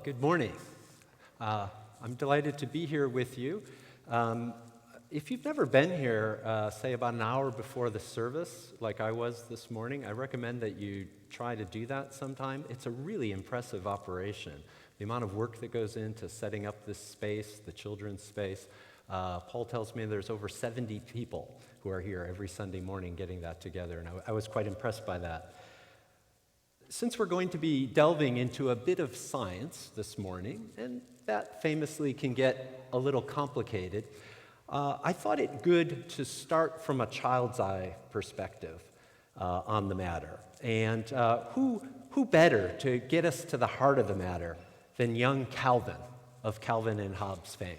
Good morning. I'm delighted to be here with you. If you've never been here, say about an hour before the service, like I was this morning, I recommend that you try to do that sometime. It's a really impressive operation. The amount of work that goes into setting up this space, the children's space. Paul tells me there's over 70 people who are here every Sunday morning getting that together, and I was quite impressed by that. Since we're going to be delving into a bit of science this morning, and that famously can get a little complicated, I thought it good to start from a child's eye perspective on the matter. And who better to get us to the heart of the matter than young Calvin of Calvin and Hobbes fame?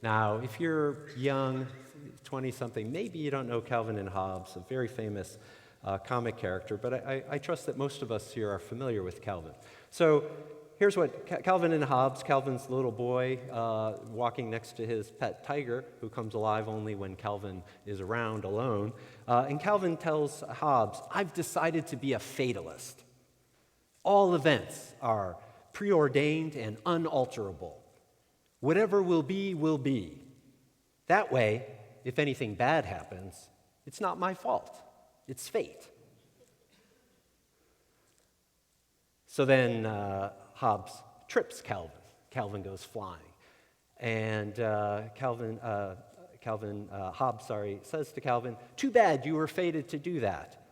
Now, if you're young, 20-something, maybe you don't know Calvin and Hobbes, a very famous comic character, but I trust that most of us here are familiar with Calvin. So here's what Calvin and Hobbes, Calvin's little boy walking next to his pet tiger, who comes alive only when Calvin is around alone. And Calvin tells Hobbes, "I've decided to be a fatalist. All events are preordained and unalterable. Whatever will be, will be. That way, if anything bad happens, it's not my fault. It's fate." So then Hobbes trips Calvin. Calvin goes flying. And Hobbes says to Calvin, "Too bad you were fated to do that."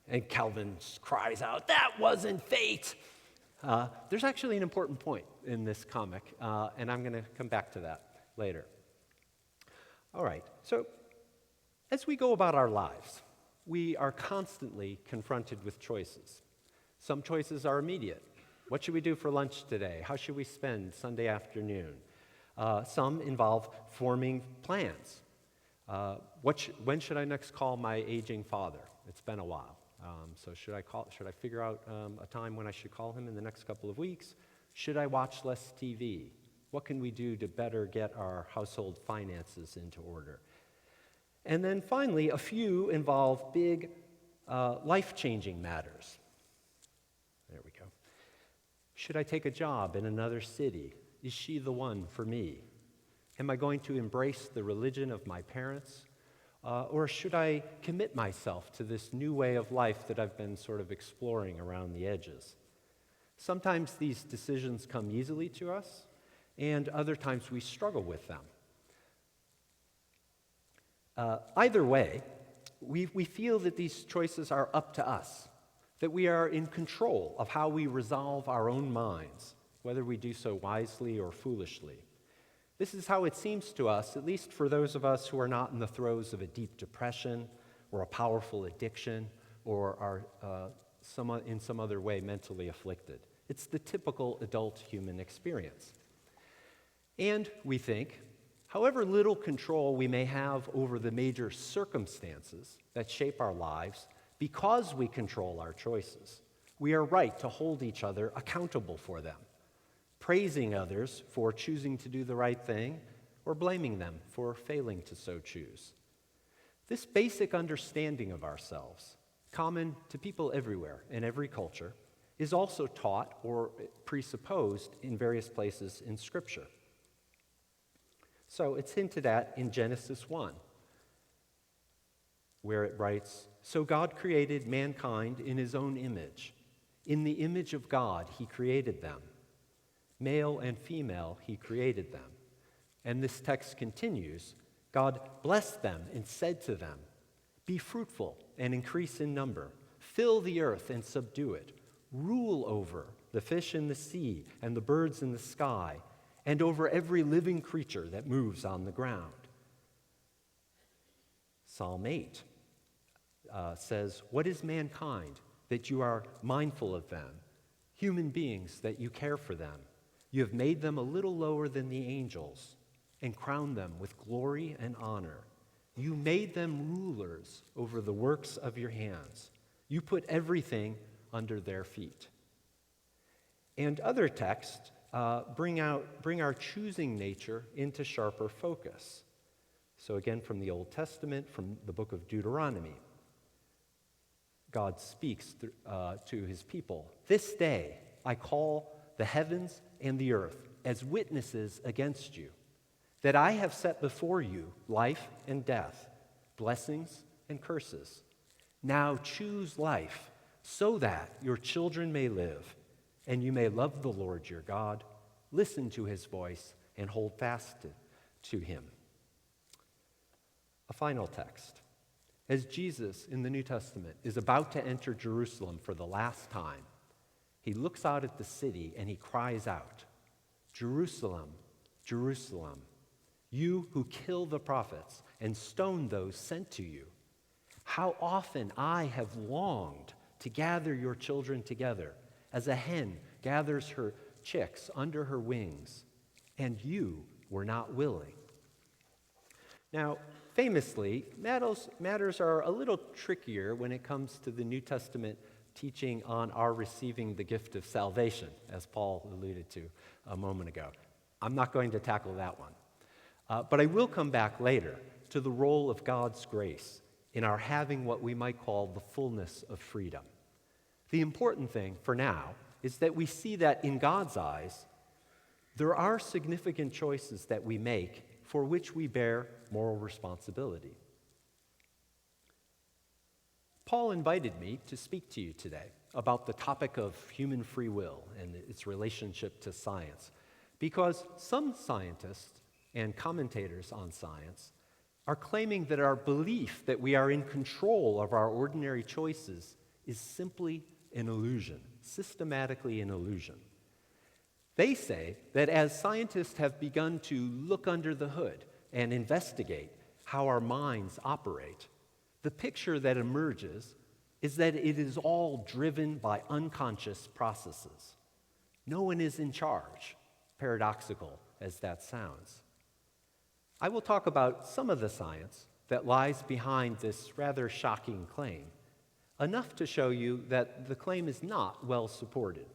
And Calvin cries out, "That wasn't fate." There's actually an important point in this comic, and I'm going to come back to that later. All right, so as we go about our lives, we are constantly confronted with choices. Some choices are immediate. What should we do for lunch today? How should we spend Sunday afternoon? Some involve forming plans. When should I next call my aging father? It's been a while. So should I figure out a time when I should call him in the next couple of weeks? Should I watch less TV? What can we do to better get our household finances into order? And then finally, a few involve big, life-changing matters. There we go. Should I take a job in another city? Is she the one for me? Am I going to embrace the religion of my parents? Or should I commit myself to this new way of life that I've been sort of exploring around the edges? Sometimes these decisions come easily to us, and other times we struggle with them. Either way, we feel that these choices are up to us, that we are in control of how we resolve our own minds, whether we do so wisely or foolishly. This is how it seems to us, at least for those of us who are not in the throes of a deep depression or a powerful addiction or are in some other way mentally afflicted. It's the typical adult human experience. And we think, however little control we may have over the major circumstances that shape our lives, because we control our choices, we are right to hold each other accountable for them, praising others for choosing to do the right thing or blaming them for failing to so choose. This basic understanding of ourselves, common to people everywhere in every culture, is also taught or presupposed in various places in Scripture. So it's hinted at in Genesis 1, where it writes, "So God created mankind in his own image. In the image of God he created them. Male and female he created them." And this text continues, "God blessed them and said to them, 'Be fruitful and increase in number. Fill the earth and subdue it. Rule over the fish in the sea and the birds in the sky, and over every living creature that moves on the ground.'" Psalm 8 says, "What is mankind that you are mindful of them? Human beings that you care for them. You have made them a little lower than the angels and crowned them with glory and honor. You made them rulers over the works of your hands. You put everything under their feet." And other texts bring our choosing nature into sharper focus. So again, from the Old Testament, from the book of Deuteronomy, God speaks to his people. "This day I call the heavens and the earth as witnesses against you, that I have set before you life and death, blessings and curses. Now choose life, so that your children may live, and you may love the Lord your God, listen to his voice, and hold fast to him. A final text. As Jesus in the New Testament is about to enter Jerusalem for the last time, he looks out at the city and he cries out, "Jerusalem, Jerusalem, you who kill the prophets and stone those sent to you. How often I have longed to gather your children together, as a hen gathers her chicks under her wings, and you were not willing." Now, famously, matters are a little trickier when it comes to the New Testament teaching on our receiving the gift of salvation, as Paul alluded to a moment ago. I'm not going to tackle that one. But I will come back later to the role of God's grace in our having what we might call the fullness of freedom. The important thing for now is that we see that in God's eyes, there are significant choices that we make for which we bear moral responsibility. Paul invited me to speak to you today about the topic of human free will and its relationship to science, because some scientists and commentators on science are claiming that our belief that we are in control of our ordinary choices is simply an illusion, systematically an illusion. They say that as scientists have begun to look under the hood and investigate how our minds operate, the picture that emerges is that it is all driven by unconscious processes. No one is in charge, paradoxical as that sounds. I will talk about some of the science that lies behind this rather shocking claim, enough to show you that the claim is not well supported.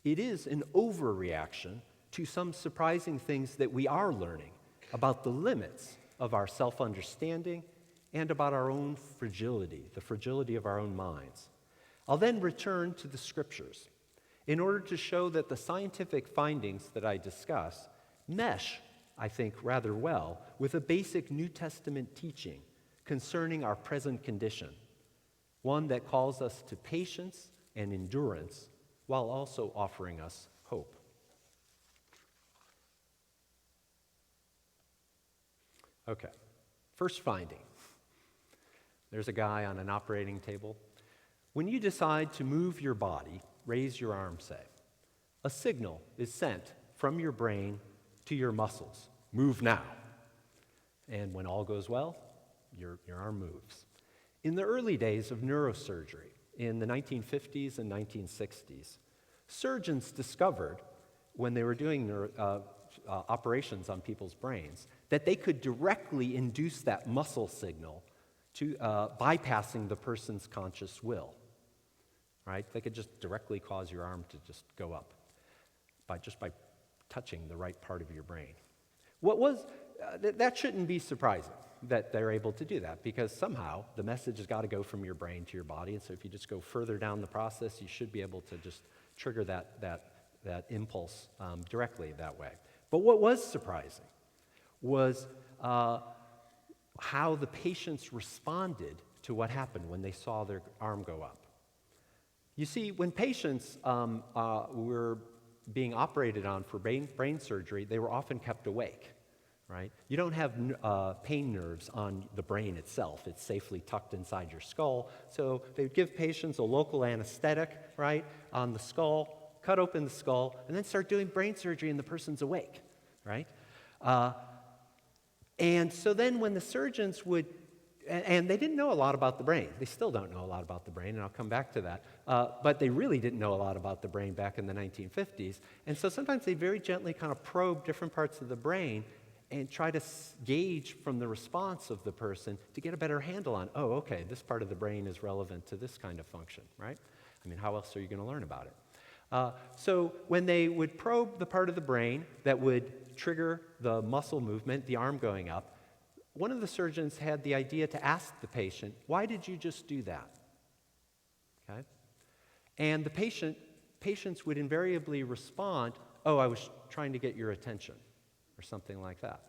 It is an overreaction to some surprising things that we are learning about the limits of our self-understanding and about our own fragility, the fragility of our own minds. I'll then return to the scriptures in order to show that the scientific findings that I discuss mesh, I think, rather well with a basic New Testament teaching concerning our present condition, one that calls us to patience and endurance while also offering us hope. Okay, first finding. There's a guy on an operating table. When you decide to move your body, raise your arm, say, a signal is sent from your brain to your muscles. Move now. And when all goes well, your arm moves. In the early days of neurosurgery, in the 1950s and 1960s, surgeons discovered, when they were doing operations on people's brains, that they could directly induce that muscle signal to bypassing the person's conscious will. Right? They could just directly cause your arm to just go up by touching the right part of your brain. That shouldn't be surprising that they're able to do that, because somehow the message has got to go from your brain to your body, and so if you just go further down the process, you should be able to just trigger that impulse directly that way. But what was surprising was how the patients responded to what happened when they saw their arm go up. You see, when patients were being operated on for brain surgery, they were often kept awake. Right? You don't have pain nerves on the brain itself. It's safely tucked inside your skull. So they would give patients a local anesthetic, right, on the skull, cut open the skull, and then start doing brain surgery, and the person's awake, right? And so then when the surgeons would, and they didn't know a lot about the brain. They still don't know a lot about the brain, and I'll come back to that. But they really didn't know a lot about the brain back in the 1950s. And so sometimes they very gently kind of probe different parts of the brain and try to gauge from the response of the person to get a better handle on, oh, okay, this part of the brain is relevant to this kind of function, right? I mean, how else are you going to learn about it? So when they would probe the part of the brain that would trigger the muscle movement, the arm going up, one of the surgeons had the idea to ask the patient, why did you just do that? Okay? And the patient patients would invariably respond, "Oh, I was trying to get your attention," or something like that.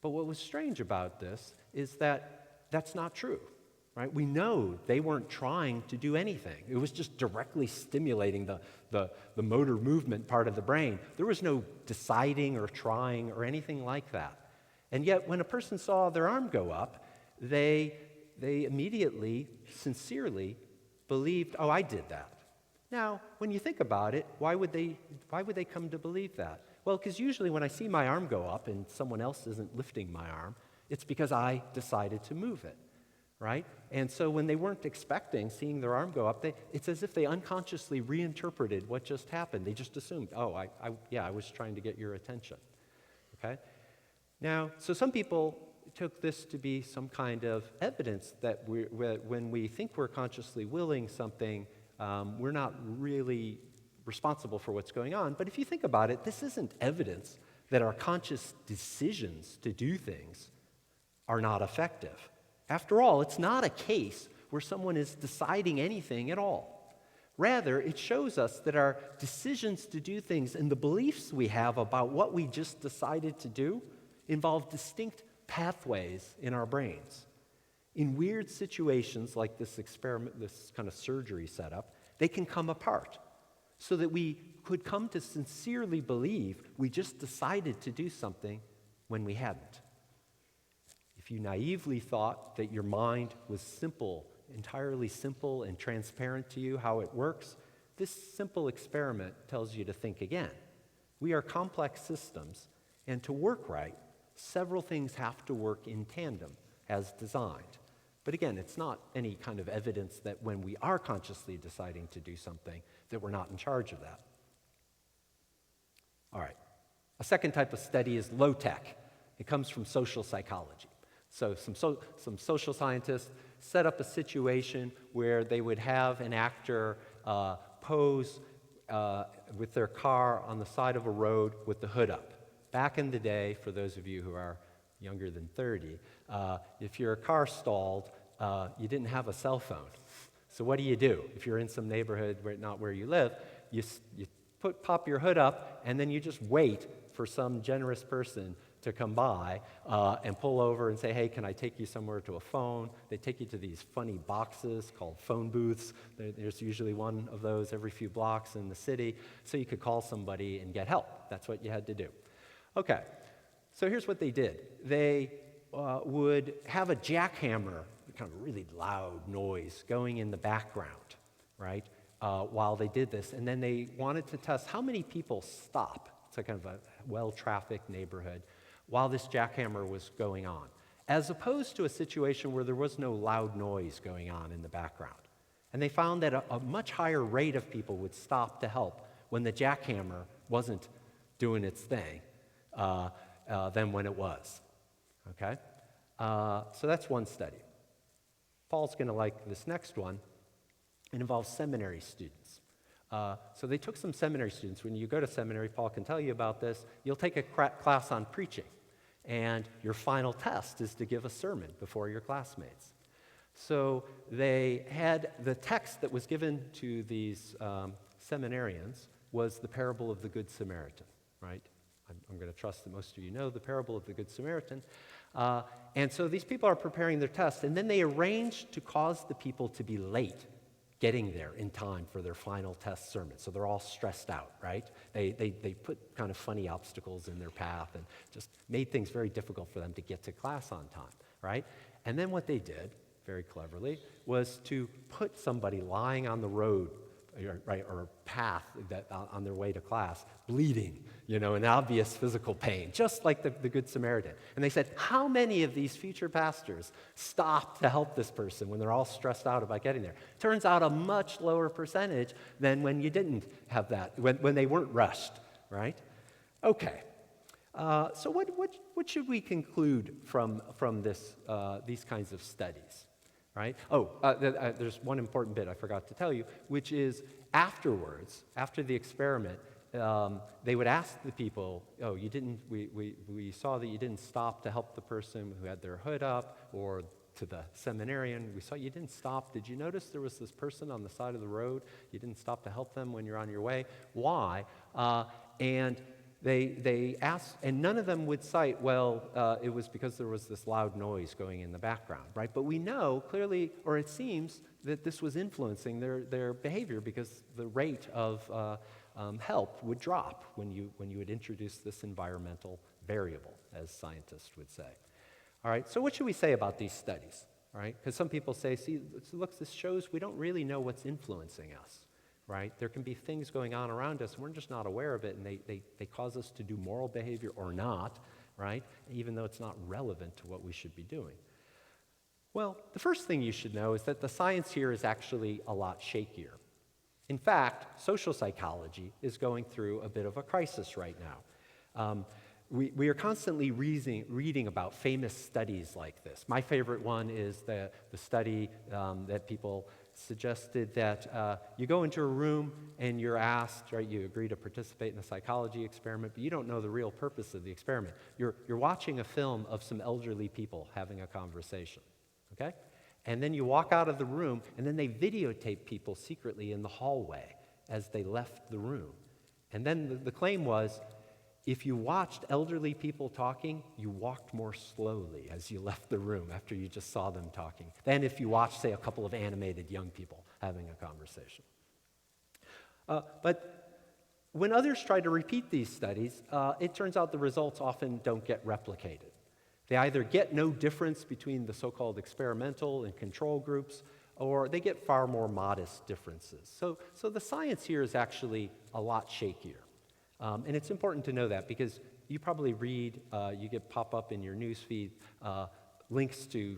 But what was strange about this is that that's not true, right? We know they weren't trying to do anything. It was just directly stimulating the motor movement part of the brain. There was no deciding or trying or anything like that. And yet, when a person saw their arm go up, they immediately, sincerely believed, "Oh, I did that." Now, when you think about it, why would they come to believe that? Well, because usually when I see my arm go up and someone else isn't lifting my arm, it's because I decided to move it, right? And so when they weren't expecting seeing their arm go up, it's as if they unconsciously reinterpreted what just happened. They just assumed, "Oh, I was trying to get your attention," okay? Now, so some people took this to be some kind of evidence that when we think we're consciously willing something, we're not really responsible for what's going on. But if you think about it, this isn't evidence that our conscious decisions to do things are not effective. After all, it's not a case where someone is deciding anything at all. Rather, it shows us that our decisions to do things and the beliefs we have about what we just decided to do involve distinct pathways in our brains. In weird situations like this experiment, this kind of surgery setup, they can come apart so that we could come to sincerely believe we just decided to do something when we hadn't. If you naively thought that your mind was simple, entirely simple and transparent to you how it works, this simple experiment tells you to think again. We are complex systems, and to work right, several things have to work in tandem as designed. But again, it's not any kind of evidence that when we are consciously deciding to do something, that we're not in charge of that. All right. A second type of study is low-tech. It comes from social psychology. So some social scientists set up a situation where they would have an actor pose with their car on the side of a road with the hood up. Back in the day, for those of you who are younger than 30, if your car stalled, you didn't have a cell phone. So what do? If you're in some neighborhood not where you live, you pop your hood up, and then you just wait for some generous person to come by and pull over and say, "Hey, can I take you somewhere to a phone?" They take you to these funny boxes called phone booths. There's usually one of those every few blocks in the city, so you could call somebody and get help. That's what you had to do. Okay, so here's what they did. They would have a jackhammer, kind of really loud noise, going in the background, right, while they did this. And then they wanted to test how many people stop. It's a kind of a well-trafficked neighborhood while this jackhammer was going on, as opposed to a situation where there was no loud noise going on in the background. And they found that a much higher rate of people would stop to help when the jackhammer wasn't doing its thing than when it was. Okay? So that's one study. Paul's going to like this next one. It involves seminary students. So they took some seminary students. When you go to seminary, Paul can tell you about this, you'll take a class on preaching, and your final test is to give a sermon before your classmates. So they had the text that was given to these seminarians was the parable of the Good Samaritan, right? I'm going to trust that most of you know the parable of the Good Samaritan. And so these people are preparing their test, and then they arrange to cause the people to be late getting there in time for their final test sermon. So they're all stressed out, right? They put kind of funny obstacles in their path and just made things very difficult for them to get to class on time, right? And then what they did, very cleverly, was to put somebody lying on the road, right, or path that on their way to class, bleeding, in obvious physical pain, just like the Good Samaritan. And they said, how many of these future pastors stop to help this person when they're all stressed out about getting there? Turns out a much lower percentage than when you didn't have that, when they weren't rushed, right? Okay. So what should we conclude from this these kinds of studies? Right? There's one important bit I forgot to tell you, which is afterwards, after the experiment, they would ask the people, we saw that you didn't stop to help the person who had their hood up or to the seminarian, we saw you didn't stop. Did you notice there was this person on the side of the road? You didn't stop to help them when you're on your way. Why? And they asked, and none of them would cite, well, it was because there was this loud noise going in the background, right? But we know clearly, or it seems, that this was influencing their behavior because the rate of help would drop when you would introduce this environmental variable, as scientists would say. All right, so what should we say about these studies? All right, because some people say, see, look, this shows we don't really know what's influencing us, right? There can be things going on around us, and we're just not aware of it, and they cause us to do moral behavior or not, right? Even though it's not relevant to what we should be doing. Well, the first thing you should know is that the science here is actually a lot shakier. In fact, social psychology is going through a bit of a crisis right now. We are constantly reading about famous studies like this. My favorite one is the study that people suggested that you go into a room and you're asked, right, you agree to participate in a psychology experiment, but you don't know the real purpose of the experiment. You're watching a film of some elderly people having a conversation, okay? And then you walk out of the room, and then they videotape people secretly in the hallway as they left the room. And then the claim was, if you watched elderly people talking, you walked more slowly as you left the room after you just saw them talking than if you watched, say, a couple of animated young people having a conversation. But when others try to repeat these studies, it turns out the results often don't get replicated. They either get no difference between the so-called experimental and control groups, or they get far more modest differences. So the science here is actually a lot shakier. And it's important to know that because you probably read, you get pop up in your news feed, links to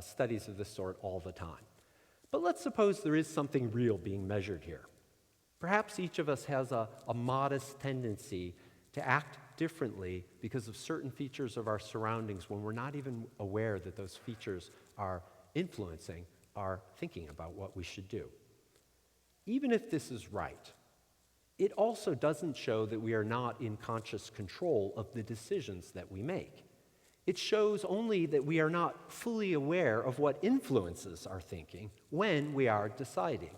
studies of this sort all the time. But let's suppose there is something real being measured here. Perhaps each of us has a modest tendency to act differently because of certain features of our surroundings when we're not even aware that those features are influencing our thinking about what we should do. Even if this is right, it also doesn't show that we are not in conscious control of the decisions that we make. It shows only that we are not fully aware of what influences our thinking when we are deciding.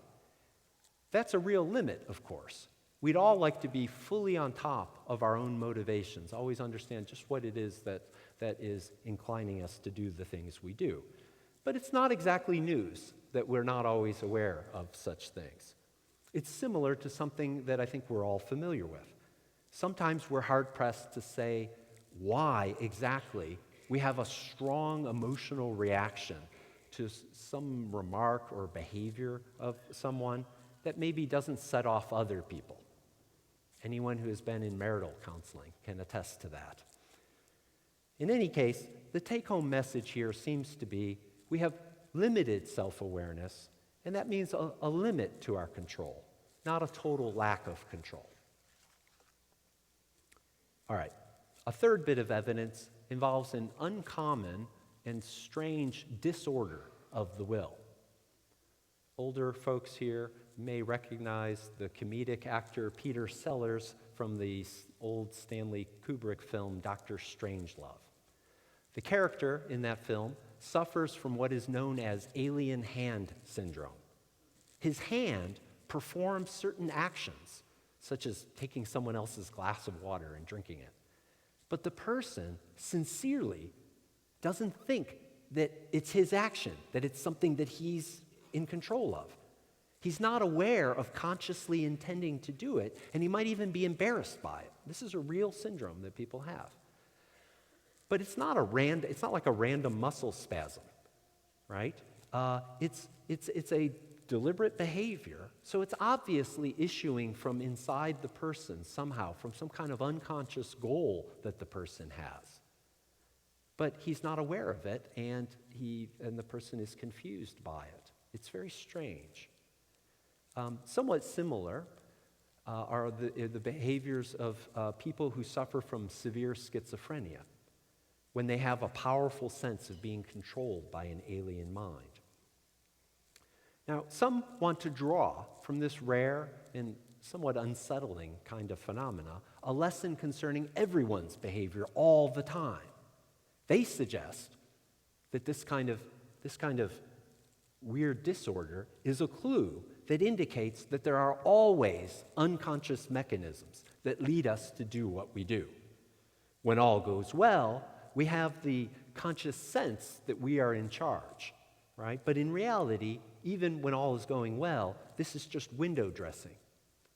That's a real limit, of course. We'd all like to be fully on top of our own motivations, always understand just what it is that is inclining us to do the things we do. But it's not exactly news that we're not always aware of such things. It's similar to something that I think we're all familiar with. Sometimes we're hard-pressed to say why exactly we have a strong emotional reaction to some remark or behavior of someone that maybe doesn't set off other people. Anyone who has been in marital counseling can attest to that. In any case, the take-home message here seems to be we have limited self-awareness, and that means a limit to our control, not a total lack of control. All right, a third bit of evidence involves an uncommon and strange disorder of the will. Older folks here may recognize the comedic actor Peter Sellers from the old Stanley Kubrick film, Dr. Strangelove. The character in that film suffers from what is known as alien hand syndrome. His hand performs certain actions, such as taking someone else's glass of water and drinking it. But the person sincerely doesn't think that it's his action, that it's something that he's in control of. He's not aware of consciously intending to do it, and he might even be embarrassed by it. This is a real syndrome that people have. But it's not like a random muscle spasm, right? It's a deliberate behavior, so it's obviously issuing from inside the person somehow, from some kind of unconscious goal that the person has. But he's not aware of it, and the person is confused by it. It's very strange. Somewhat similar are the behaviors of people who suffer from severe schizophrenia, when they have a powerful sense of being controlled by an alien mind. Now, some want to draw from this rare and somewhat unsettling kind of phenomena a lesson concerning everyone's behavior all the time. They suggest that this kind of this kind of weird disorder is a clue that indicates that there are always unconscious mechanisms that lead us to do what we do. When all goes well, we have the conscious sense that we are in charge, right? But in reality, even when all is going well, this is just window dressing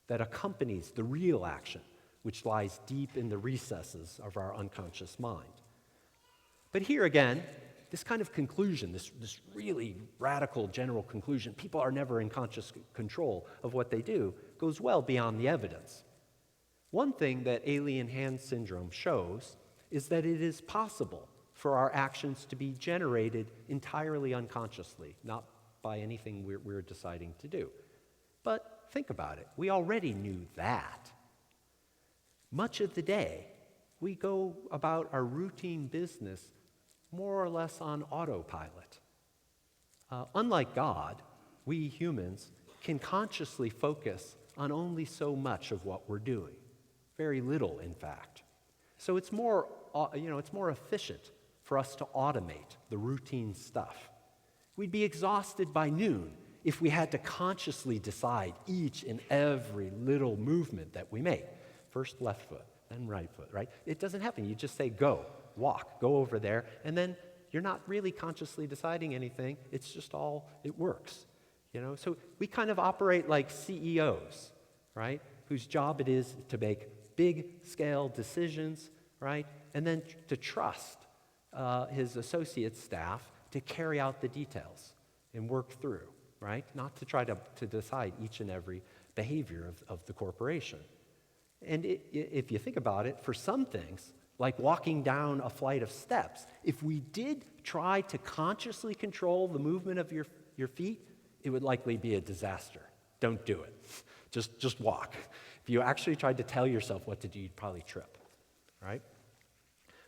that accompanies the real action, which lies deep in the recesses of our unconscious mind. But here again, this kind of conclusion, this really radical general conclusion, people are never in conscious control of what they do, goes well beyond the evidence. One thing that alien hand syndrome shows is that it is possible for our actions to be generated entirely unconsciously, not by anything we're deciding to do. But think about it. We already knew that. Much of the day, we go about our routine business more or less on autopilot. Unlike God, we humans can consciously focus on only so much of what we're doing. Very little, in fact. So it's more efficient for us to automate the routine stuff. We'd be exhausted by noon if we had to consciously decide each and every little movement that we make. First left foot, then right foot, right? It doesn't happen. You just say go, walk, go over there, and then you're not really consciously deciding anything. It's just it works. So we kind of operate like CEOs, right? Whose job it is to make big scale decisions, right? And then to trust his associate staff to carry out the details and work through, right? Not to try to decide each and every behavior of the corporation. And if you think about it, for some things, like walking down a flight of steps, if we did try to consciously control the movement of your feet, it would likely be a disaster. Don't do it. Just walk. If you actually tried to tell yourself what to do, you'd probably trip, right?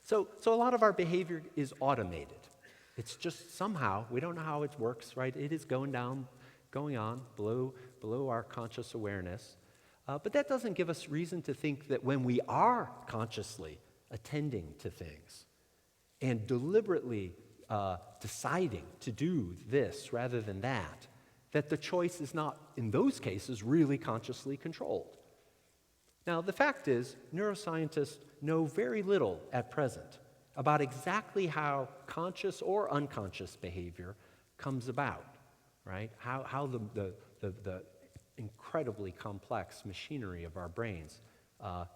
So a lot of our behavior is automated. It's just somehow, we don't know how it works, right? It is going on below our conscious awareness. But that doesn't give us reason to think that when we are consciously attending to things and deliberately deciding to do this rather than that the choice is not, in those cases, really consciously controlled. Now, the fact is, neuroscientists know very little at present about exactly how conscious or unconscious behavior comes about, right? How the incredibly complex machinery of our brains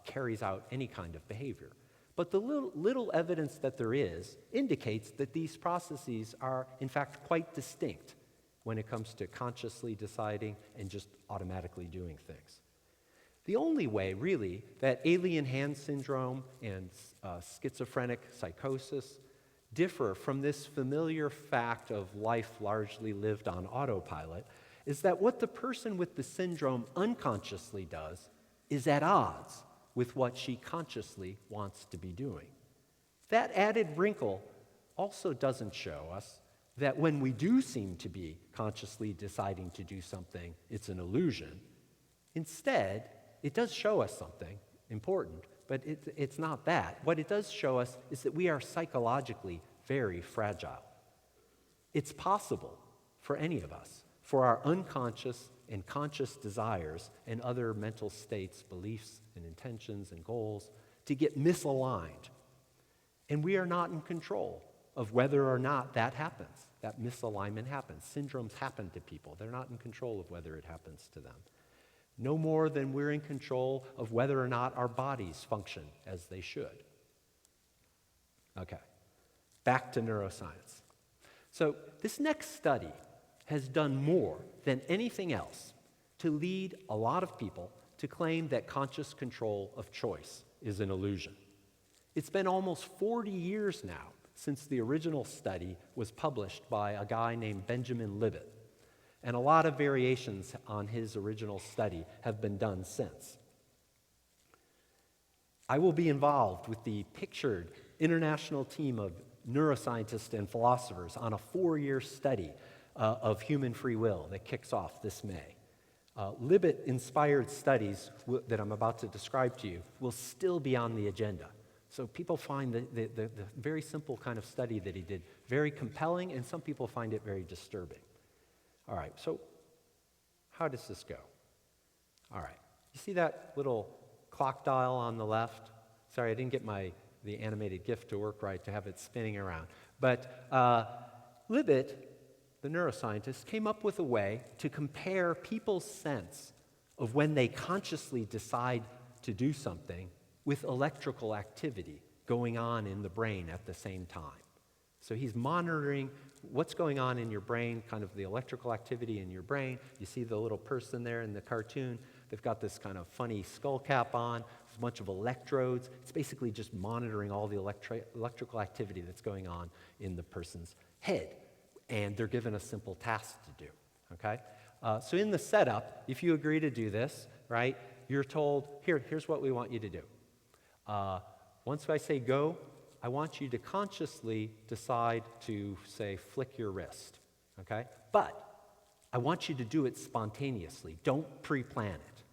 carries out any kind of behavior. But the little evidence that there is indicates that these processes are, in fact, quite distinct when it comes to consciously deciding and just automatically doing things. The only way, really, that alien hand syndrome and schizophrenic psychosis differ from this familiar fact of life largely lived on autopilot is that what the person with the syndrome unconsciously does is at odds with what she consciously wants to be doing. That added wrinkle also doesn't show us that when we do seem to be consciously deciding to do something, it's an illusion. Instead, it does show us something important, but it's not that. What it does show us is that we are psychologically very fragile. It's possible for any of us, for our unconscious and conscious desires and other mental states, beliefs and intentions and goals to get misaligned. And we are not in control of whether or not that happens, that misalignment happens. Syndromes happen to people. They're not in control of whether it happens to them. No more than we're in control of whether or not our bodies function as they should. Okay, back to neuroscience. So this next study has done more than anything else to lead a lot of people to claim that conscious control of choice is an illusion. It's been almost 40 years now since the original study was published by a guy named Benjamin Libet, and a lot of variations on his original study have been done since. I will be involved with the pictured international team of neuroscientists and philosophers on a 4-year study of human free will that kicks off this May. Libet-inspired studies that I'm about to describe to you will still be on the agenda. So people find the very simple kind of study that he did very compelling, and some people find it very disturbing. All right, so how does this go? All right, you see that little clock dial on the left? Sorry, I didn't get the animated GIF to work right to have it spinning around. But Libet, the neuroscientist, came up with a way to compare people's sense of when they consciously decide to do something with electrical activity going on in the brain at the same time. So he's monitoring what's going on in your brain, kind of the electrical activity in your brain. You see the little person there in the cartoon. They've got this kind of funny skull cap on. There's a bunch of electrodes. It's basically just monitoring all the electrical activity that's going on in the person's head. And they're given a simple task to do, okay? So in the setup, if you agree to do this, right, you're told, here's what we want you to do. Once I say go, I want you to consciously decide to, say, flick your wrist, okay? But I want you to do it spontaneously. Don't pre-plan it,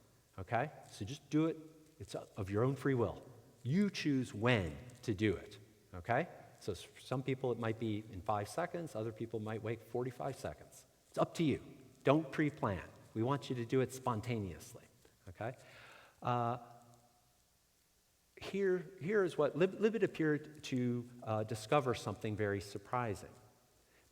okay? So just do it. It's of your own free will. You choose when to do it, okay? So for some people it might be in 5 seconds. Other people might wait 45 seconds. It's up to you. Don't pre-plan. We want you to do it spontaneously, okay? Here is what Libet appeared to discover something very surprising.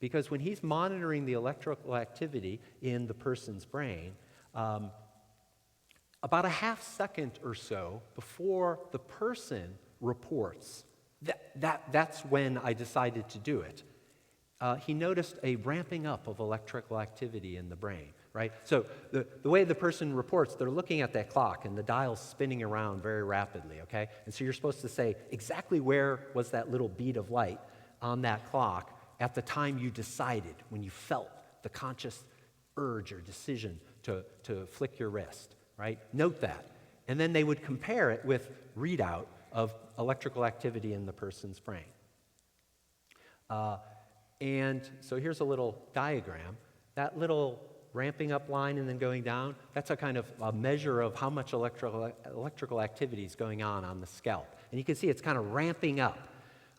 Because when he's monitoring the electrical activity in the person's brain, about a half second or so before the person reports, that's when I decided to do it, he noticed a ramping up of electrical activity in the brain, right? So the way the person reports, they're looking at that clock and the dial's spinning around very rapidly, okay? And so you're supposed to say exactly where was that little bead of light on that clock at the time you decided, when you felt the conscious urge or decision to flick your wrist, right? Note that. And then they would compare it with readout of electrical activity in the person's brain. And so here's a little diagram. That little ramping up line and then going down, that's a kind of a measure of how much electrical activity is going on the scalp. And you can see it's kind of ramping up,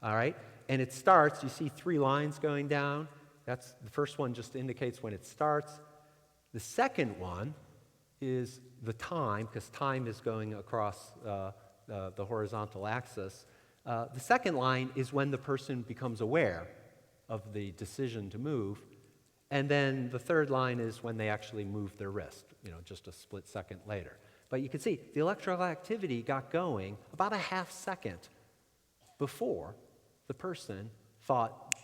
all right? And it starts, you see 3 lines going down. That's the first one just indicates when it starts. The second one is the time, because time is going across the horizontal axis. The second line is when the person becomes aware of the decision to move. And then the third line is when they actually move their wrist, just a split second later. But you can see the electrical activity got going about a half second before the person thought,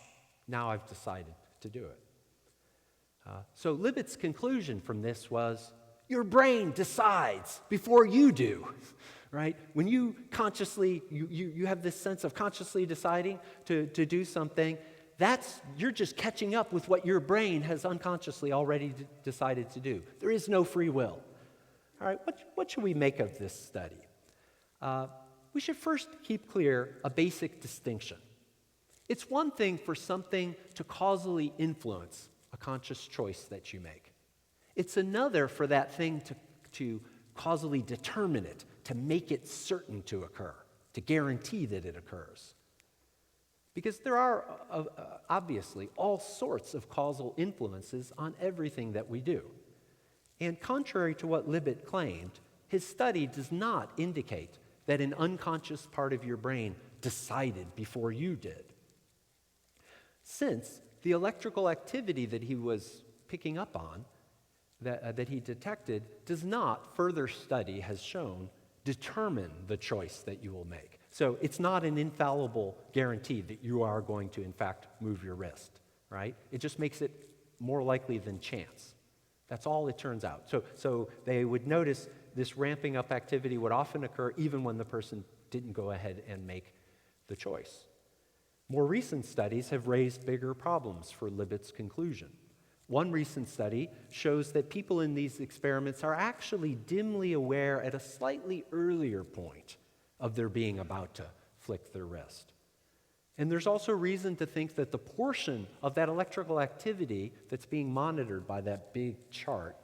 now I've decided to do it. So Libet's conclusion from this was, your brain decides before you do, right? When you consciously, you have this sense of consciously deciding to do something, you're just catching up with what your brain has unconsciously already decided to do. There is no free will. All right, what should we make of this study? We should first keep clear a basic distinction. It's one thing for something to causally influence a conscious choice that you make. It's another for that thing to causally determine it, to make it certain to occur, to guarantee that it occurs. Because there are, obviously, all sorts of causal influences on everything that we do. And contrary to what Libet claimed, his study does not indicate that an unconscious part of your brain decided before you did. Since the electrical activity that he was picking up on, that he detected, does not, further study has shown, determine the choice that you will make. So it's not an infallible guarantee that you are going to, in fact, move your wrist, right? It just makes it more likely than chance. That's all it turns out. So they would notice this ramping up activity would often occur even when the person didn't go ahead and make the choice. More recent studies have raised bigger problems for Libet's conclusion. One recent study shows that people in these experiments are actually dimly aware at a slightly earlier point of their being about to flick their wrist. And there's also reason to think that the portion of that electrical activity that's being monitored by that big chart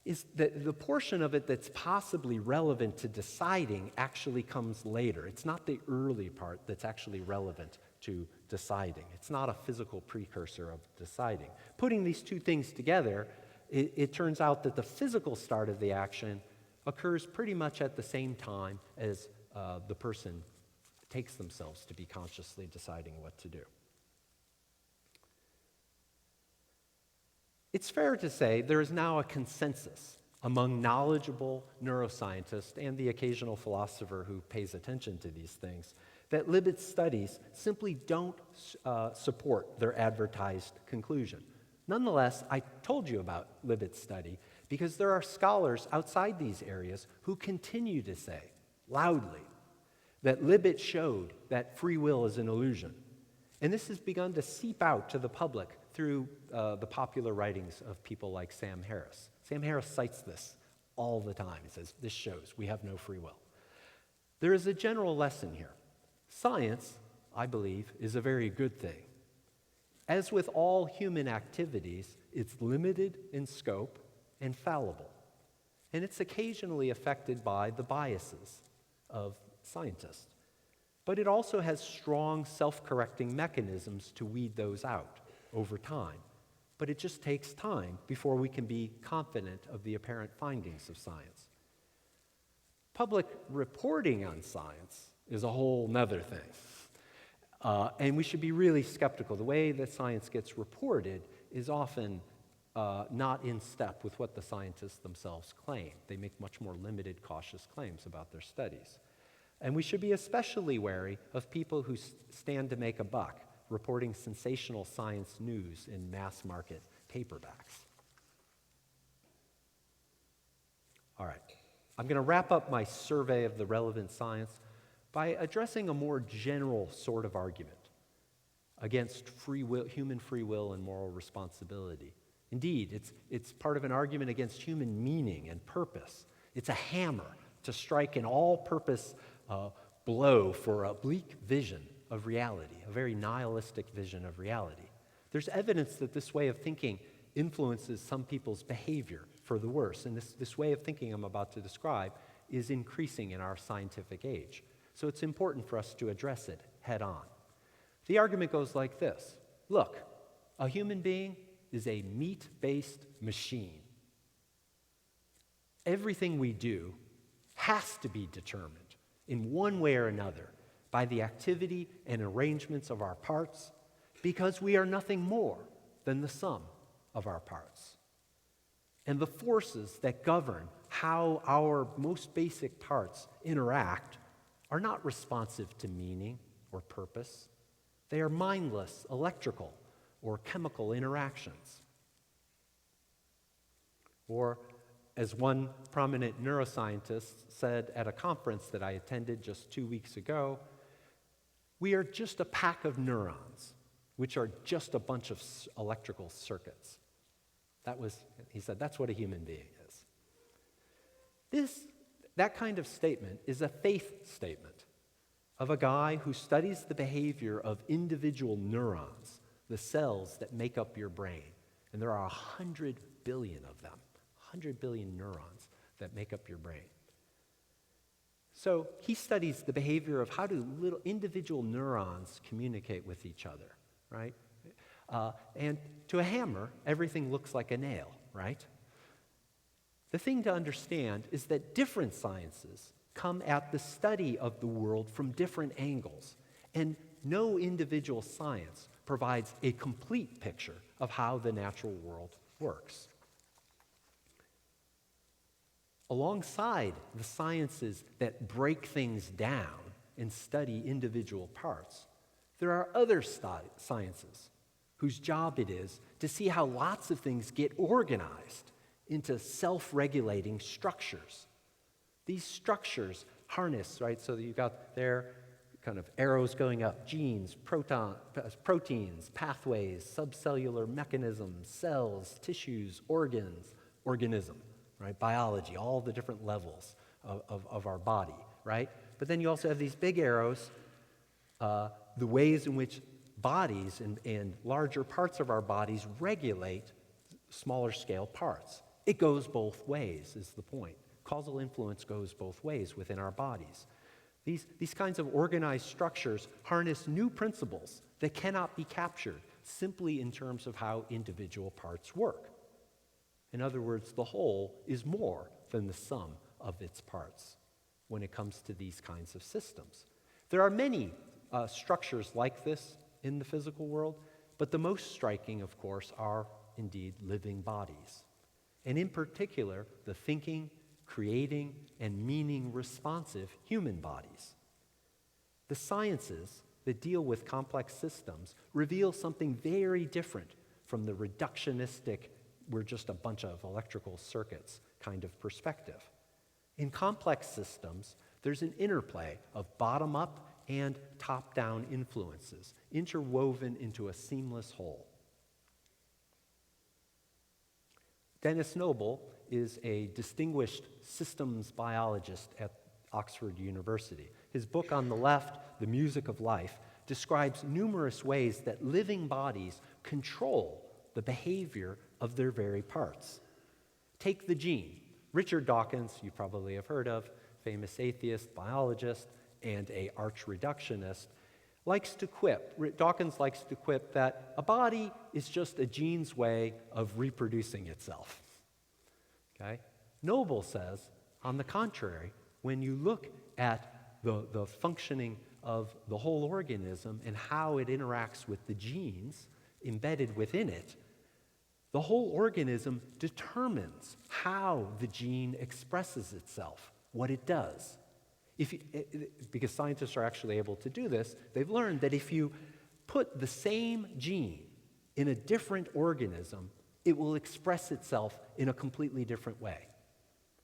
is that the portion of it that's possibly relevant to deciding actually comes later. It's not the early part that's actually relevant to deciding. It's not a physical precursor of deciding. Putting these two things together, it turns out that the physical start of the action occurs pretty much at the same time as the person takes themselves to be consciously deciding what to do. It's fair to say there is now a consensus among knowledgeable neuroscientists and the occasional philosopher who pays attention to these things that Libet's studies simply don't support their advertised conclusion. Nonetheless, I told you about Libet's study because there are scholars outside these areas who continue to say loudly that Libet showed that free will is an illusion. And this has begun to seep out to the public through the popular writings of people like Sam Harris. Sam Harris cites this all the time. He says, this shows we have no free will. There is a general lesson here. Science, I believe, is a very good thing. As with all human activities, it's limited in scope and fallible. And it's occasionally affected by the biases of scientists. But it also has strong self-correcting mechanisms to weed those out over time. But it just takes time before we can be confident of the apparent findings of science. Public reporting on science is a whole nother thing. And we should be really skeptical. The way that science gets reported is often not in step with what the scientists themselves claim. They make much more limited, cautious claims about their studies. And we should be especially wary of people who stand to make a buck, reporting sensational science news in mass market paperbacks. All right, I'm going to wrap up my survey of the relevant science by addressing a more general sort of argument against free will, human free will and moral responsibility. Indeed, it's part of an argument against human meaning and purpose. It's a hammer to strike an all-purpose blow for a bleak vision of reality, a very nihilistic vision of reality. There's evidence that this way of thinking influences some people's behavior for the worse, and this way of thinking I'm about to describe is increasing in our scientific age. So it's important for us to address it head on. The argument goes like this. Look, a human being is a meat-based machine. Everything we do has to be determined in one way or another by the activity and arrangements of our parts because we are nothing more than the sum of our parts. And the forces that govern how our most basic parts interact are not responsive to meaning or purpose. They are mindless electrical or chemical interactions. Or, as one prominent neuroscientist said at a conference that I attended just 2 weeks ago, we are just a pack of neurons, which are just a bunch of electrical circuits. He said, that's what a human being is. That kind of statement is a faith statement of a guy who studies the behavior of individual neurons, the cells that make up your brain. And there are 100 billion of them, 100 billion neurons that make up your brain. So he studies the behavior of how do little individual neurons communicate with each other, right? And to a hammer, everything looks like a nail, right? The thing to understand is that different sciences come at the study of the world from different angles, and no individual science provides a complete picture of how the natural world works. Alongside the sciences that break things down and study individual parts, there are other sciences whose job it is to see how lots of things get organized into self-regulating structures. These structures harness, right? So that you've got there kind of arrows going up, genes, proteins, pathways, subcellular mechanisms, cells, tissues, organs, organism, right? Biology, all the different levels of our body, right? But then you also have these big arrows, the ways in which bodies and larger parts of our bodies regulate smaller scale parts. It goes both ways, is the point. Causal influence goes both ways within our bodies. These kinds of organized structures harness new principles that cannot be captured simply in terms of how individual parts work. In other words, the whole is more than the sum of its parts when it comes to these kinds of systems. There are many structures like this in the physical world, but the most striking, of course, are indeed living bodies. And in particular, the thinking, creating, and meaning-responsive human bodies. The sciences that deal with complex systems reveal something very different from the reductionistic, we're just a bunch of electrical circuits kind of perspective. In complex systems, there's an interplay of bottom-up and top-down influences interwoven into a seamless whole. Dennis Noble is a distinguished systems biologist at Oxford University. His book on the left, The Music of Life, describes numerous ways that living bodies control the behavior of their very parts. Take the gene. Richard Dawkins, you probably have heard of, famous atheist, biologist, and an arch reductionist, Dawkins likes to quip that a body is just a gene's way of reproducing itself. Okay? Noble says, on the contrary, when you look at the functioning of the whole organism and how it interacts with the genes embedded within it, the whole organism determines how the gene expresses itself, what it does. Because scientists are actually able to do this, they've learned that if you put the same gene in a different organism, it will express itself in a completely different way.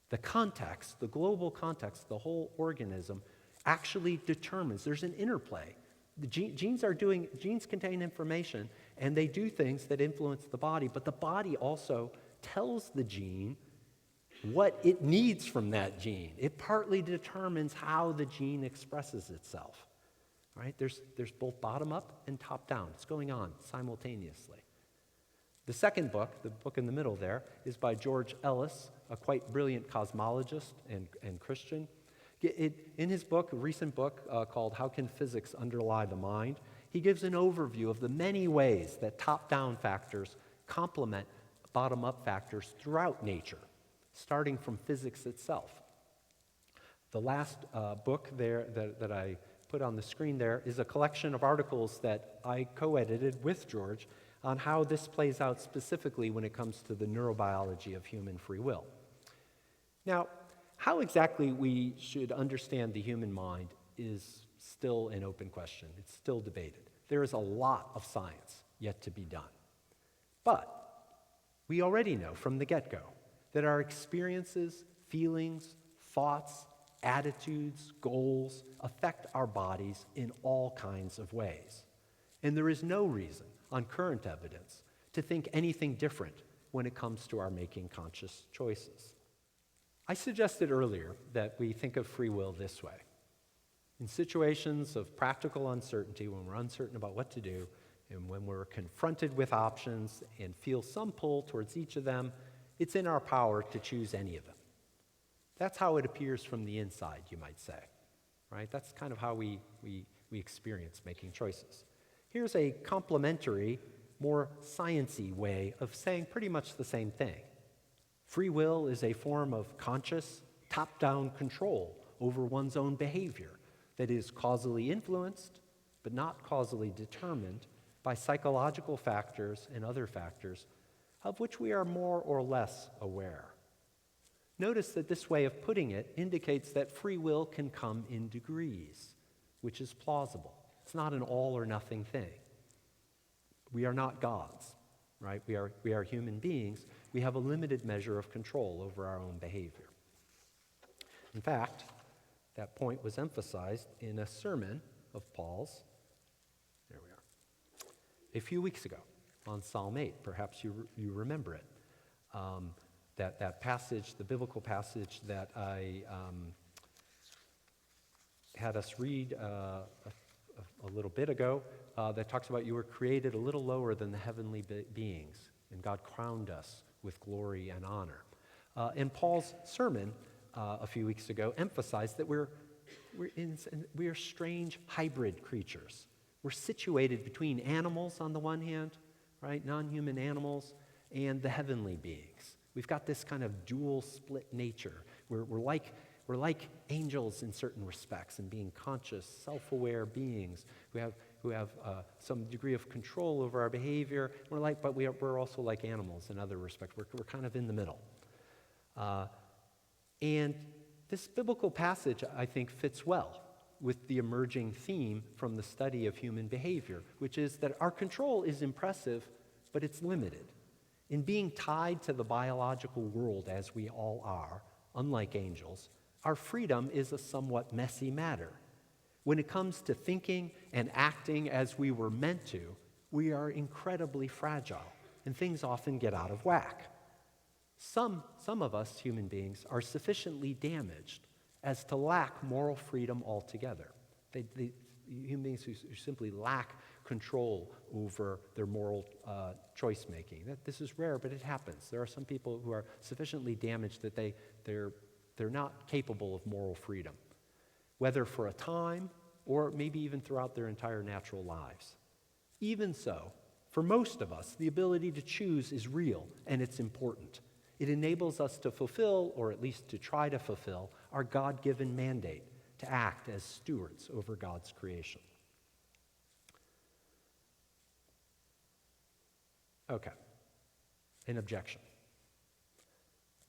The context, the global context, the whole organism actually determines, there's an interplay. The genes contain information, and they do things that influence the body, but the body also tells the gene what it needs from that gene. It partly determines how the gene expresses itself. Right? There's both bottom-up and top-down. It's going on simultaneously. The second book, the book in the middle there, is by George Ellis, a quite brilliant cosmologist and Christian. In his book, a recent book called How Can Physics Underlie the Mind?, he gives an overview of the many ways that top-down factors complement bottom-up factors throughout nature, starting from physics itself. The last book there that I put on the screen there is a collection of articles that I co-edited with George on how this plays out specifically when it comes to the neurobiology of human free will. Now, how exactly we should understand the human mind is still an open question. It's still debated. There is a lot of science yet to be done. But we already know from the get-go that our experiences, feelings, thoughts, attitudes, goals affect our bodies in all kinds of ways. And there is no reason, on current evidence, to think anything different when it comes to our making conscious choices. I suggested earlier that we think of free will this way. In situations of practical uncertainty, when we're uncertain about what to do, and when we're confronted with options and feel some pull towards each of them, it's in our power to choose any of them. That's how it appears from the inside, you might say. Right? That's kind of how we experience making choices. Here's a complementary, more science-y way of saying pretty much the same thing. Free will is a form of conscious, top-down control over one's own behavior that is causally influenced, but not causally determined by psychological factors and other factors of which we are more or less aware. Notice that this way of putting it indicates that free will can come in degrees, which is plausible. It's not an all or nothing thing. We are not gods, right? We are human beings. We have a limited measure of control over our own behavior. In fact, that point was emphasized in a sermon of Paul's, there we are, a few weeks ago on Psalm 8. Perhaps you remember it. That passage, the biblical passage that I had us read a little bit ago, that talks about you were created a little lower than the heavenly beings, and God crowned us with glory and honor. And Paul's sermon a few weeks ago emphasized that we are strange hybrid creatures. We're situated between animals on the one hand, right, non-human animals, and the heavenly beings. We've got this kind of dual split nature. We're like angels in certain respects, and being conscious, self-aware beings who have some degree of control over our behavior. But we're also like animals in other respects. We're kind of in the middle. And this biblical passage, I think, fits well with the emerging theme from the study of human behavior, which is that our control is impressive, but it's limited. In being tied to the biological world as we all are, unlike angels, our freedom is a somewhat messy matter. When it comes to thinking and acting as we were meant to, we are incredibly fragile, and things often get out of whack. Some of us human beings are sufficiently damaged as to lack moral freedom altogether. Human beings who simply lack control over their moral choice making. This is rare, but it happens. There are some people who are sufficiently damaged that they're not capable of moral freedom, whether for a time or maybe even throughout their entire natural lives. Even so, for most of us, the ability to choose is real and it's important. It enables us to fulfill, or at least to try to fulfill, our God-given mandate to act as stewards over God's creation. Okay, an objection.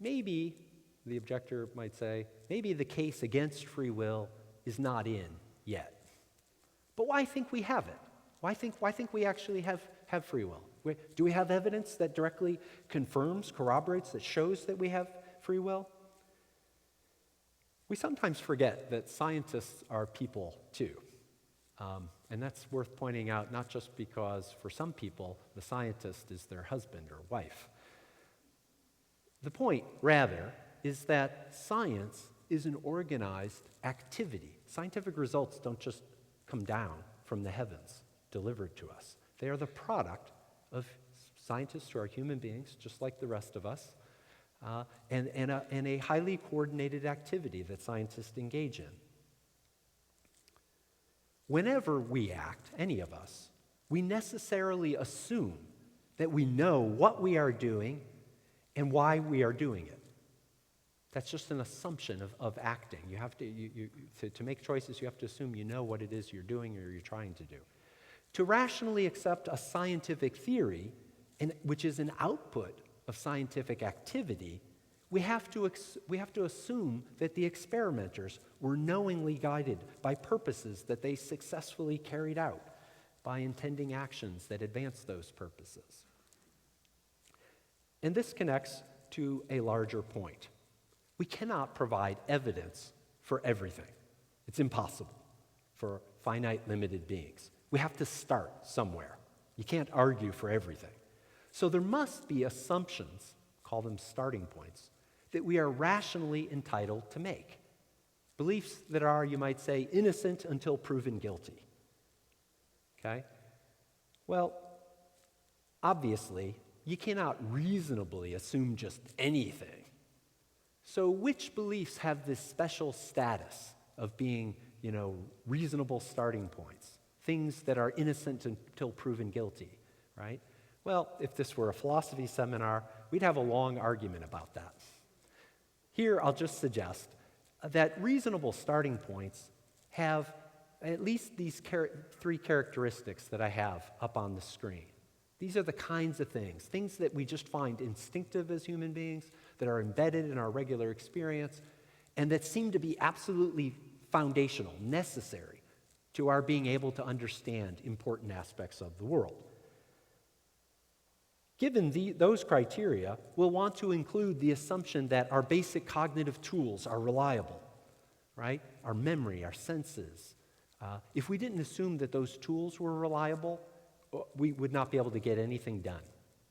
Maybe, the objector might say, maybe the case against free will is not in yet. But why think we have it? Why think we actually have free will? Do we have evidence that directly confirms, corroborates, that shows that we have free will? We sometimes forget that scientists are people too. And that's worth pointing out, not just because for some people the scientist is their husband or wife. The point, rather, is that science is an organized activity. Scientific results don't just come down from the heavens, delivered to us. They are the product of scientists who are human beings, just like the rest of us, and a highly coordinated activity that scientists engage in. Whenever we act, any of us, we necessarily assume that we know what we are doing and why we are doing it. That's just an assumption of acting. You have to make choices, you have to assume you know what it is you're doing or you're trying to do. To rationally accept a scientific theory, which is an output of scientific activity, we have to assume that the experimenters were knowingly guided by purposes that they successfully carried out, by intending actions that advance those purposes. And this connects to a larger point. We cannot provide evidence for everything. It's impossible for finite, limited beings. We have to start somewhere. You can't argue for everything. So there must be assumptions, call them starting points, that we are rationally entitled to make. Beliefs that are, you might say, innocent until proven guilty. Okay? Well, obviously, you cannot reasonably assume just anything. So which beliefs have this special status of being, reasonable starting points? Things that are innocent until proven guilty, right? Well, if this were a philosophy seminar, we'd have a long argument about that. Here, I'll just suggest that reasonable starting points have at least these three characteristics that I have up on the screen. These are the kinds of things that we just find instinctive as human beings, that are embedded in our regular experience, and that seem to be absolutely foundational, necessary to our being able to understand important aspects of the world. Given those criteria, we'll want to include the assumption that our basic cognitive tools are reliable, right? Our memory, our senses. If we didn't assume that those tools were reliable, we would not be able to get anything done,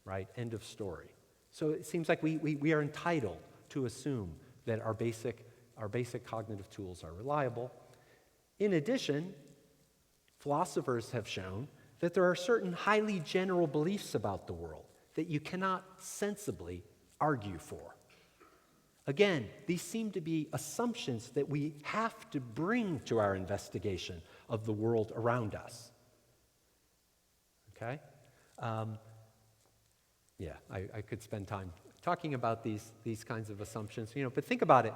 right? End of story. So it seems like we are entitled to assume that our basic cognitive tools are reliable. In addition, philosophers have shown that there are certain highly general beliefs about the world that you cannot sensibly argue for. Again, these seem to be assumptions that we have to bring to our investigation of the world around us. Okay? I could spend time talking about these kinds of assumptions, but think about it.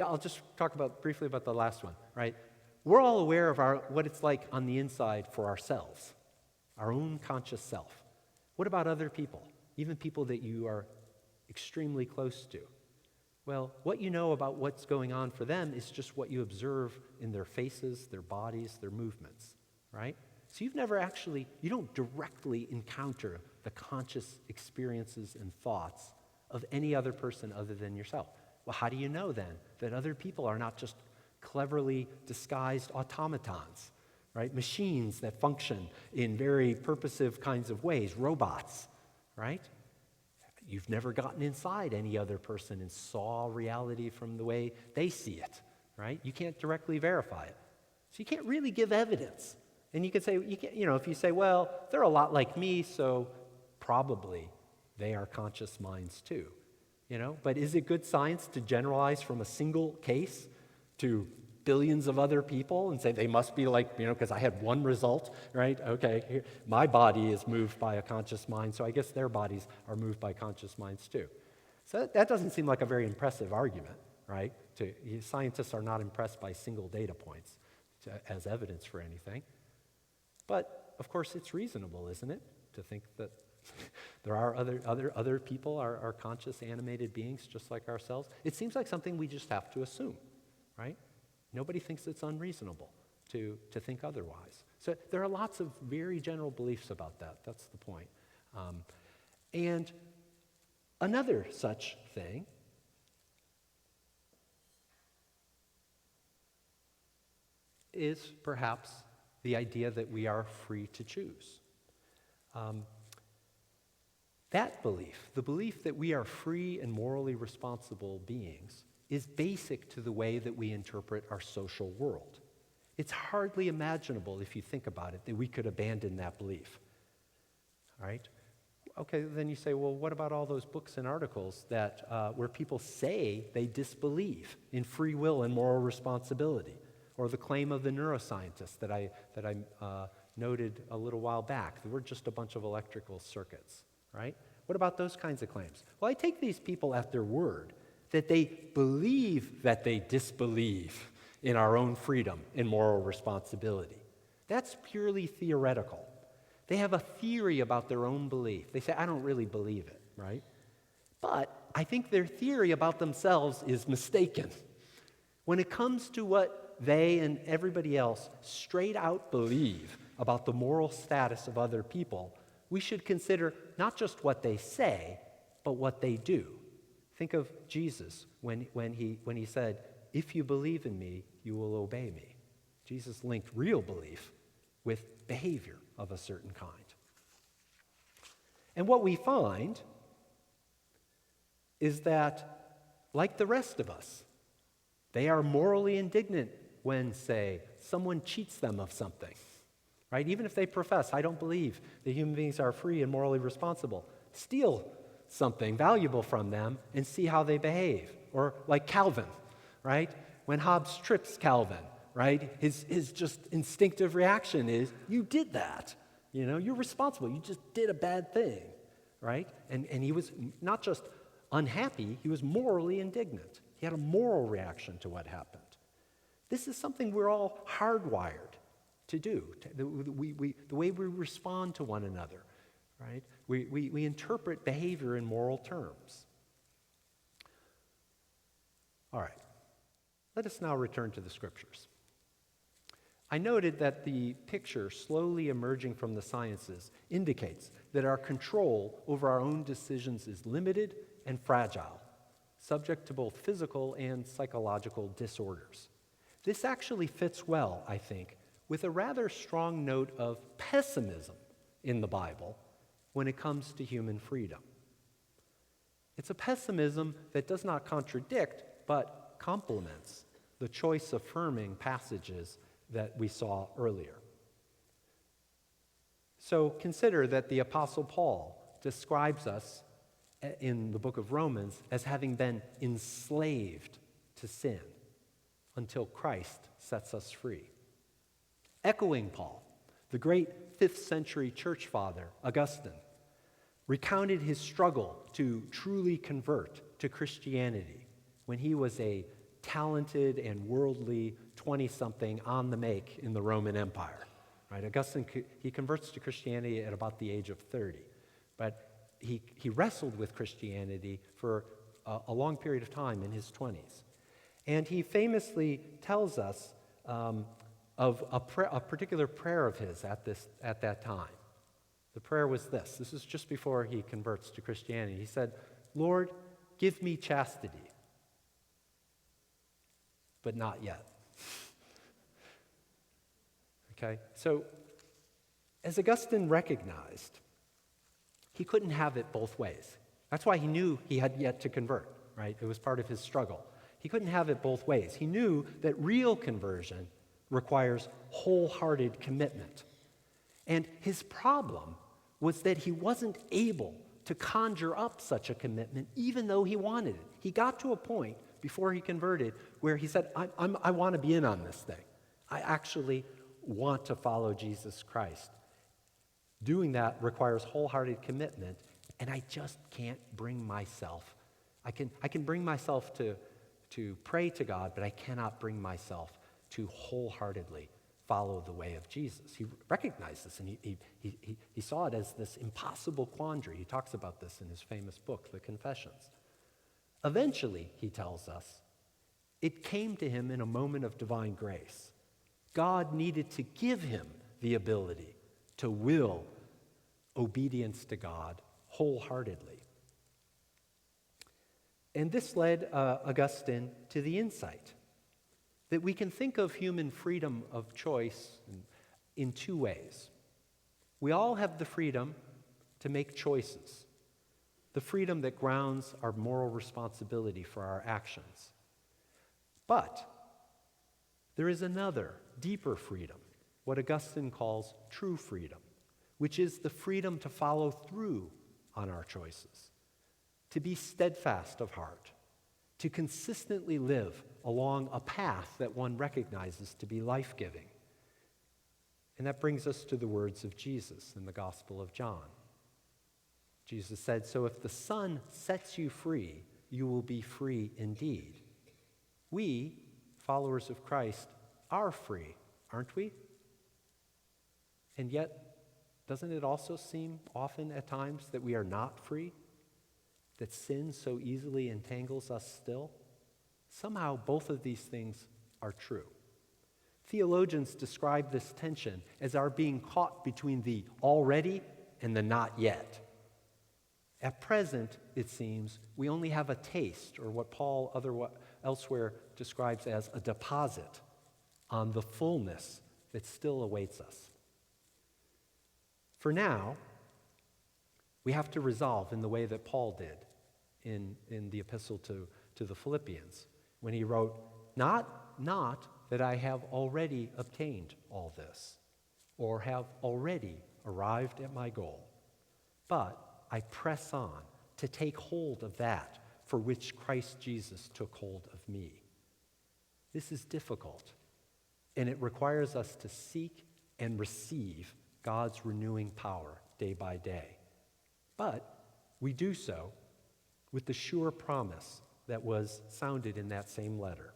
I'll just talk briefly about the last one, right? We're all aware of what it's like on the inside for ourselves, our own conscious self. What about other people, even people that you are extremely close to? Well, what you know about what's going on for them is just what you observe in their faces, their bodies, their movements, right? So you don't directly encounter the conscious experiences and thoughts of any other person other than yourself. Well, how do you know then that other people are not just cleverly disguised automatons, right? Machines that function in very purposive kinds of ways, robots, right? You've never gotten inside any other person and saw reality from the way they see it, right? You can't directly verify it. So you can't really give evidence. And you could say, if you say, well, they're a lot like me, so probably they are conscious minds too, But is it good science to generalize from a single case to billions of other people and say they must be like, because I had one result, right? Okay, my body is moved by a conscious mind, so I guess their bodies are moved by conscious minds too. So that doesn't seem like a very impressive argument, right? Scientists are not impressed by single data points as evidence for anything. But, of course, it's reasonable, isn't it, to think that there are other people are conscious, animated beings just like ourselves? It seems like something we just have to assume, right? Nobody thinks it's unreasonable to think otherwise. So there are lots of very general beliefs about that. That's the point. And another such thing is perhaps the idea that we are free to choose. That belief, the belief that we are free and morally responsible beings, is basic to the way that we interpret our social world. It's hardly imaginable, if you think about it, that we could abandon that belief. All right? Okay, then you say, well, what about all those books and articles where people say they disbelieve in free will and moral responsibility? Or the claim of the neuroscientists that I noted a little while back, that we're just a bunch of electrical circuits, right? What about those kinds of claims? Well, I take these people at their word, that they believe that they disbelieve in our own freedom and moral responsibility. That's purely theoretical. They have a theory about their own belief. They say, I don't really believe it, right? But I think their theory about themselves is mistaken. When it comes to what they and everybody else straight out believe about the moral status of other people, we should consider not just what they say, but what they do. Think of Jesus when he said, if you believe in me, you will obey me. Jesus linked real belief with behavior of a certain kind. And what we find is that, like the rest of us, they are morally indignant when, say, someone cheats them of something, right? Even if they profess, I don't believe that human beings are free and morally responsible, steal something valuable from them and see how they behave. Or like Calvin, right? When Hobbes trips Calvin, right? His just instinctive reaction is, you did that. You're responsible. You just did a bad thing, right? And he was not just unhappy, he was morally indignant. He had a moral reaction to what happened. This is something we're all hardwired to do. The way we respond to one another, right? We interpret behavior in moral terms. All right. Let us now return to the scriptures. I noted that the picture slowly emerging from the sciences indicates that our control over our own decisions is limited and fragile, subject to both physical and psychological disorders. This actually fits well, I think, with a rather strong note of pessimism in the Bible when it comes to human freedom. It's a pessimism that does not contradict, but complements the choice-affirming passages that we saw earlier. So consider that the Apostle Paul describes us in the book of Romans as having been enslaved to sin until Christ sets us free. Echoing Paul, the great 5th century church father, Augustine, recounted his struggle to truly convert to Christianity when he was a talented and worldly 20-something on the make in the Roman Empire. Right? Augustine, he converts to Christianity at about the age of 30, but he wrestled with Christianity for a long period of time in his 20s. And he famously tells us of a particular prayer of his at that time. The prayer was this. This is just before he converts to Christianity. He said, "Lord, give me chastity, but not yet." Okay? So, as Augustine recognized, he couldn't have it both ways. That's why he knew he had yet to convert, right? It was part of his struggle. He couldn't have it both ways. He knew that real conversion requires wholehearted commitment. And his problem was that he wasn't able to conjure up such a commitment even though he wanted it. He got to a point before he converted where he said, I want to be in on this thing. I actually want to follow Jesus Christ. Doing that requires wholehearted commitment, and I just can't bring myself. I can bring myself to pray to God, but I cannot bring myself to wholeheartedly follow the way of Jesus. He recognized this, and he saw it as this impossible quandary. He talks about this in his famous book, The Confessions. Eventually, he tells us, it came to him in a moment of divine grace. God needed to give him the ability to will obedience to God wholeheartedly. And this led Augustine to the insight that we can think of human freedom of choice in two ways. We all have the freedom to make choices, the freedom that grounds our moral responsibility for our actions. But there is another, deeper freedom, what Augustine calls true freedom, which is the freedom to follow through on our choices, to be steadfast of heart, to consistently live along a path that one recognizes to be life-giving. And that brings us to the words of Jesus in the Gospel of John. Jesus said, "So if the Son sets you free, you will be free indeed." We, followers of Christ, are free, aren't we? And yet, doesn't it also seem often at times that we are not free? That sin so easily entangles us still? Somehow both of these things are true. Theologians describe this tension as our being caught between the already and the not yet. At present, it seems, we only have a taste, or what Paul elsewhere describes as a deposit, on the fullness that still awaits us. For now, we have to resolve in the way that Paul did in the epistle to the Philippians, when he wrote, not that I have already obtained all this, or have already arrived at my goal, but I press on to take hold of that for which Christ Jesus took hold of me. This is difficult, and it requires us to seek and receive God's renewing power day by day. But we do so with the sure promise that was sounded in that same letter.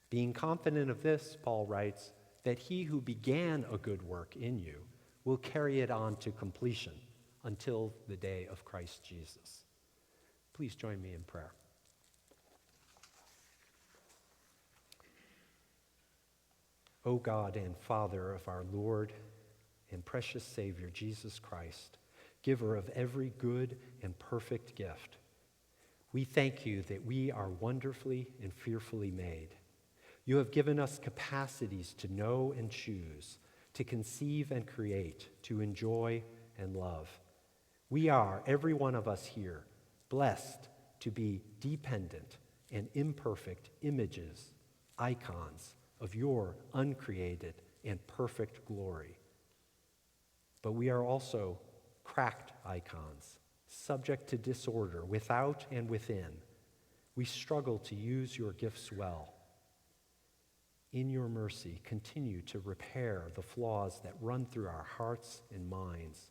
Being confident of this, Paul writes, that he who began a good work in you will carry it on to completion until the day of Christ Jesus. Please join me in prayer. O God and Father of our Lord and precious Savior, Jesus Christ, giver of every good and perfect gift, we thank you that we are wonderfully and fearfully made. You have given us capacities to know and choose, to conceive and create, to enjoy and love. We are, every one of us here, blessed to be dependent and imperfect images, icons of your uncreated and perfect glory. But we are also cracked icons, subject to disorder without and within, we struggle to use your gifts well. In your mercy, continue to repair the flaws that run through our hearts and minds.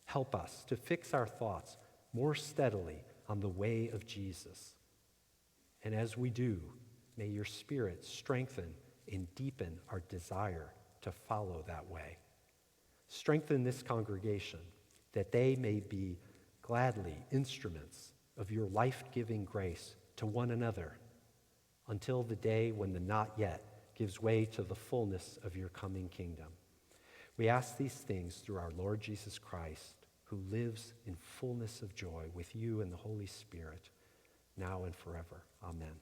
Help us to fix our thoughts more steadily on the way of Jesus. And as we do, may your Spirit strengthen and deepen our desire to follow that way. Strengthen this congregation that they may be gladly instruments of your life-giving grace to one another until the day when the not yet gives way to the fullness of your coming kingdom. We ask these things through our Lord Jesus Christ, who lives in fullness of joy with you and the Holy Spirit, now and forever. Amen.